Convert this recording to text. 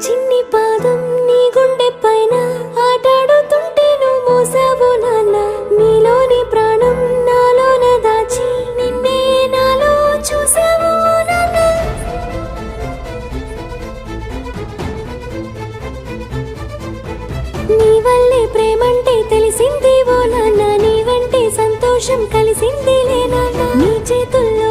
చిన్ని పాదం నీ గుండె పైన ఆటాడుతుంటే నువ్వు మోసావు నాన్న. నీలోని ప్రాణం నాలోన దాచి నిన్నే నాలో చూసావు నాన్న. నీ వల్లే ప్రేమంటే తెలిసింది ఓ నాన్న. నీ వెంటే సంతోషం కలిసింది లే నాన్న. నీ చేతుల్లో